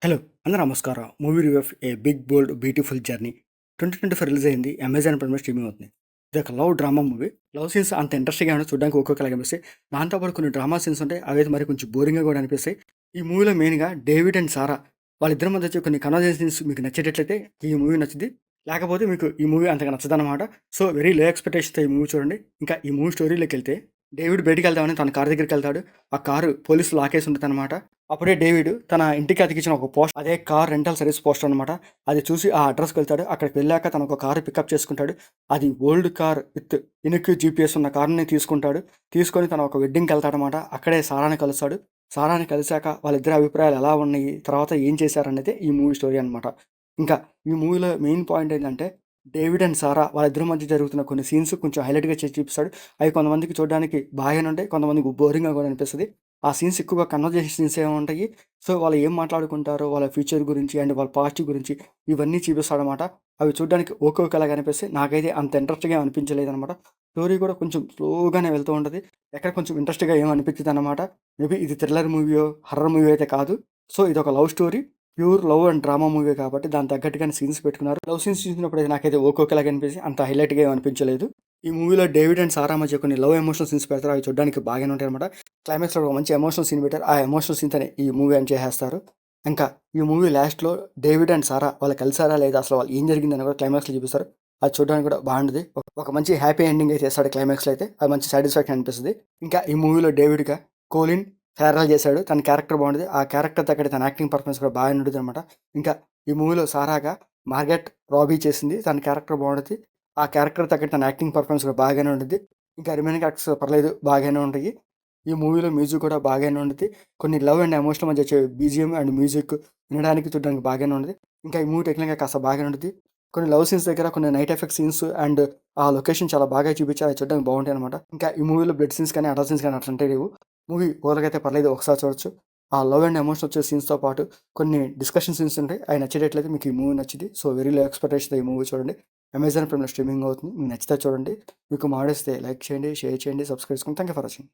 Hello! అందరూ నమస్కారం. Movie review of a big bold beautiful journey 2024 release అయింది. Amazon ప్రైమ్‌లో స్ట్రీమింగ్ అవుతుంది. ఇదొక love drama movie. Love scenes అంత ఇంట్రెస్టింగ్‌గా ఉండవు. చూడడానికి ఒక్కొక్కలాగా అనిపిస్తాయి. దాంతో పాటు కొన్ని డ్రామా సీన్స్ ఉంటాయి. అవైతే మరి కొంచెం బోరింగ్‌గా కూడా అనిపిస్తాయి. ఈ మూవీలో మెయిన్‌గా డేవిడ్ అండ్ సారా వాళ్ళిద్దరి మధ్య వచ్చే కొన్ని కన్వర్జేషన్స్ మీకు నచ్చేటట్లయితే ఈ మూవీ నచ్చుద్ది. లేకపోతే మీకు ఈ మూవీ అంతగా నచ్చదనమాట. సో, వెరీ లో ఎక్స్‌పెక్టేషన్‌తో ఈ మూవీ చూడండి. ఇంకా ఈ మూవీ స్టోరీలోకెళ్తే డేవిడ్ బయటికెళ్దామని తన కారు దగ్గరికెళ్తాడు. ఆ కారు పోలీసులు లాకేసి ఉంటదనమాట. అప్పుడే డేవిడ్ తన ఇంటికి అతికించిన ఒక పోస్ట్ అదే కార్ రెంటల్ సర్వీస్ పోస్టర్ అనమాట. అది చూసి ఆ అడ్రస్‌కి వెళ్తాడు. అక్కడికి వెళ్ళాక తను ఒక కారు పికప్ చేసుకుంటాడు. అది ఓల్డ్ కార్ విత్ ఇనుక్యూ జీపీఎస్ ఉన్న కార్‌ని తీసుకుంటాడు. తీసుకొని తను ఒక వెడ్డింగ్‌కి వెళ్తాడనమాట. అక్కడే సారాని కలుస్తాడు. సారాని కలిసాక వాళ్ళిద్దరి అభిప్రాయాలు ఎలా ఉన్నాయి? తర్వాత ఏం చేశారనేదే ఈ మూవీ స్టోరీ అనమాట. ఇంకా ఈ మూవీలో మెయిన్ పాయింట్ ఏంటంటే డేవిడ్ అండ్ సారా వాళ్ళిద్దరి మధ్య జరుగుతున్న కొన్ని సీన్స్ కొంచెం హైలైట్‌గా చేసి చూపిస్తాడు. అవి కొంతమందికి చూడడానికి బాగానే ఉంటాయి. కొంతమందికి బోరింగ్‌గా కూడా అనిపిస్తది. ఆ సీన్స్ ఎక్కువగా కన్వర్జేషన్ సీన్సే ఉంటాయి. సో, వాళ్ళు ఏం మాట్లాడుకుంటారో, వాళ్ళ ఫ్యూచర్ గురించి అండ్ వాళ్ళ పాస్ట్ గురించి ఇవన్నీ చూపిస్తాడనమాట. అవి చూడడానికి ఓకే ఓకేలాగా అనిపిస్తాయి. నాకైతే అంత ఇంట్రెస్ట్‌గా ఏమి అనిపించలేదనమాట. స్టోరీ కూడా కొంచెం స్లోగానే వెళ్తూ ఉంటది. ఎక్కడ కొంచెం ఇంట్రెస్ట్‌గా ఏమి అనిపించదనమాట. మేబీ ఇది థ్రిల్లర్ మూవీయో, హర్రర్ మూవీ అయితే కాదు. సో, ఇదొక love story. Pure love and drama movie కాబట్టి దానికి తగ్గట్టుగానే సీన్స్ పెట్టుకున్నారు. లవ్ సీన్స్ చూసినప్పుడు నాకైతే ఓకే ఓకేలాగా అనిపించి అంత హైలైట్‌గా ఏమి అనిపించలేదు. ఈ మూవీలో డేవిడ్ అండ్ సారా మధ్య కొన్ని లవ్ ఎమోషనల్ సీన్స్ పెడతారు. అవి చూడడానికి బాగానే ఉంటాయనమాట. క్లైమాక్స్‌లో ఒక మంచి ఎమోషనల్ సీన్ పెట్టారు. ఆ ఎమోషనల్ సీన్‌తోనే ఈ మూవీ ఎండ్ చేసేస్తారు. ఇంకా ఈ మూవీ లాస్ట్‌లో డేవిడ్ అండ్ సారా వాళ్ళు కలిసారా లేదా? అసలు వాళ్ళు ఏం జరిగిందని కూడా క్లైమాక్స్‌లో చూపిస్తారు. అది చూడడానికి కూడా బాగుంటది. ఒక మంచి హ్యాపీ ఎండింగ్ అయితే ఇస్తాడు క్లైమాక్స్‌లో అయితే. అది మంచి సాటిస్ఫాక్షన్ అనిపిస్తది. ఇంకా ఈ మూవీలో డేవిడ్‌గా కోలిన్ ఫెర్రెల్ చేశాడు. తన క్యారెక్టర్ బాగుంటది. ఆ క్యారెక్టర్ తగ్గట్టు తన యాక్టింగ్ పర్ఫార్మెన్స్ కూడా బాగానే ఉంటదనమాట. ఇంకా ఈ మూవీలో సారాగా మార్గరెట్ రాబీ చేసింది. తన క్యారెక్టర్ బాగుంటది. ఆ క్యారెక్టర్ తగ్గట్టు తన యాక్టింగ్ పర్ఫార్మెన్స్ కూడా బాగానే ఉంటది. ఇంకా రిమైనింగ్ యాక్టర్స్ పర్లేదు బాగానే ఉంటాయి. ఈ మూవీలో మ్యూజిక్ కూడా బాగానే ఉంటది. కొన్ని లవ్ అండ్ ఎమోషనల్ మధ్య వచ్చే బీజీఎం అండ్ మ్యూజిక్ వినడానికి, చూడడానికి బాగానే ఉంటది. ఇంకా ఈ మూవీ టెక్నిక్‌గా కాస్త బాగానే ఉంటది. కొన్ని లవ్ సీన్స్ దగ్గర కొన్ని నైట్ ఎఫెక్ట్ సీన్స్ అండ్ ఆ లొకేషన్ చాలా బాగా చూపించారు. అవి చూడడానికి బాగుంటాయనమాట. ఇంకా ఈ మూవీలో బ్లడ్ సీన్స్ కానీ, అడల్ట్ సీన్స్ కానీ అట్లాంటివి లేవు. మూవీ ఓవరాల్‌గా అయితే పర్లేదు ఒకసారి చూడొచ్చు. ఆ లవ్ అండ్ ఎమోషన్ వచ్చే సీన్స్‌తో పాటు కొన్ని డిస్కషన్ సీన్స్ ఉంటాయి. అవి నచ్చేటట్లయితే మీకు ఈ మూవీ నచ్చిద్ది. సో, వెరీ లో ఎక్స్‌పెక్టేషన్‌తో ఈ మూవీ చూడండి. అమెజాన్ ప్రైమ్‌లో స్ట్రీమింగ్ అవుతుంది. మీకు నచ్చితే చూడండి. మీకు మాడేస్తే లైక్ చేయండి, షేర్ చేయండి, సబ్స్క్రైబ్ చేసుకోండి. Thank you for watching.